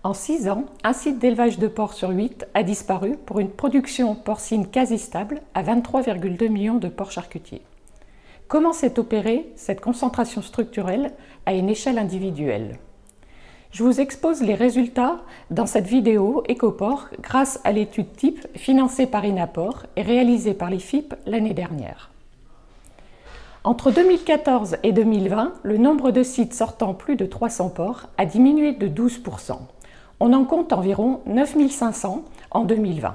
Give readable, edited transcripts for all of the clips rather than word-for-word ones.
En 6 ans, un site d'élevage de porcs sur 8 a disparu pour une production porcine quasi stable à 23,2 millions de porcs charcutiers. Comment s'est opérée cette concentration structurelle à une échelle individuelle? Je vous expose les résultats dans cette vidéo Écoport grâce à l'étude type financée par Inaport et réalisée par l'IFIP l'année dernière. Entre 2014 et 2020, le nombre de sites sortant plus de 300 porcs a diminué de 12%. On en compte environ 9500 en 2020.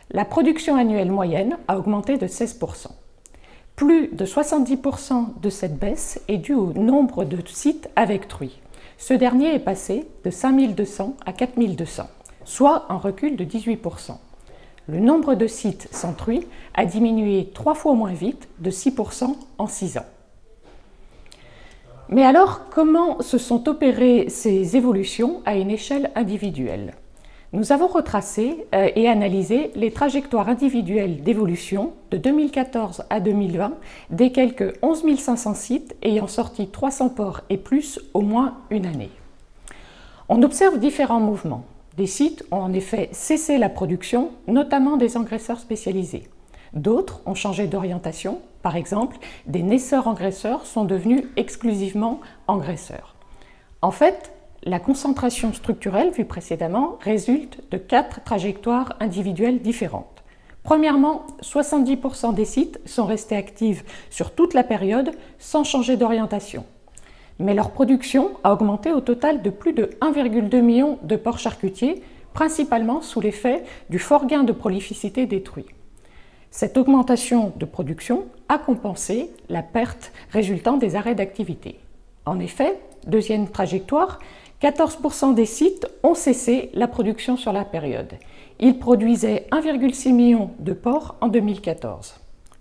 La production annuelle moyenne a augmenté de 16%. Plus de 70% de cette baisse est due au nombre de sites avec truie. Ce dernier est passé de 5200 à 4200, soit un recul de 18%. Le nombre de sites sans truie a diminué 3 fois moins vite, de 6% en 6 ans. Mais alors, comment se sont opérées ces évolutions à une échelle individuelle? Nous avons retracé et analysé les trajectoires individuelles d'évolution de 2014 à 2020 des quelques 11 500 sites ayant sorti 300 porcs et plus au moins une année. On observe différents mouvements. Des sites ont en effet cessé la production, notamment des engraisseurs spécialisés. D'autres ont changé d'orientation. Par exemple, des naisseurs-engraisseurs sont devenus exclusivement engraisseurs. En fait, la concentration structurelle vue précédemment résulte de 4 trajectoires individuelles différentes. Premièrement, 70% des sites sont restés actifs sur toute la période sans changer d'orientation. Mais leur production a augmenté au total de plus de 1,2 million de porcs charcutiers, principalement sous l'effet du fort gain de prolificité des truies. Cette augmentation de production a compensé la perte résultant des arrêts d'activité. En effet, deuxième trajectoire, 14% des sites ont cessé la production sur la période. Ils produisaient 1,6 million de porcs en 2014.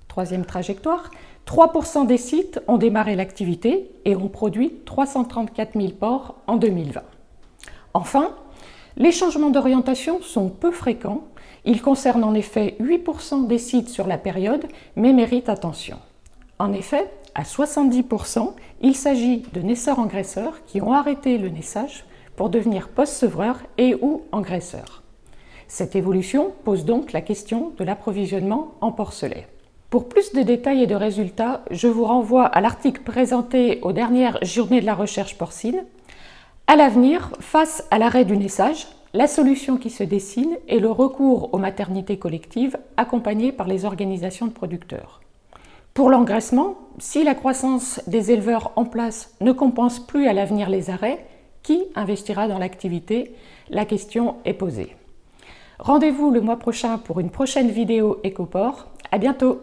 Troisième trajectoire, 3% des sites ont démarré l'activité et ont produit 334 000 porcs en 2020. Enfin, les changements d'orientation sont peu fréquents. Ils concernent en effet 8% des sites sur la période, mais méritent attention. En effet, à 70%, il s'agit de naisseurs-engraisseurs qui ont arrêté le naissage pour devenir post-sevreurs et ou engraisseurs. Cette évolution pose donc la question de l'approvisionnement en porcelets. Pour plus de détails et de résultats, je vous renvoie à l'article présenté aux dernières journées de la recherche porcine. À l'avenir, face à l'arrêt du naissage, la solution qui se dessine est le recours aux maternités collectives accompagnées par les organisations de producteurs. Pour l'engraissement, si la croissance des éleveurs en place ne compense plus à l'avenir les arrêts, qui investira dans l'activité? La question est posée. Rendez-vous le mois prochain pour une prochaine vidéo Écoport. À bientôt!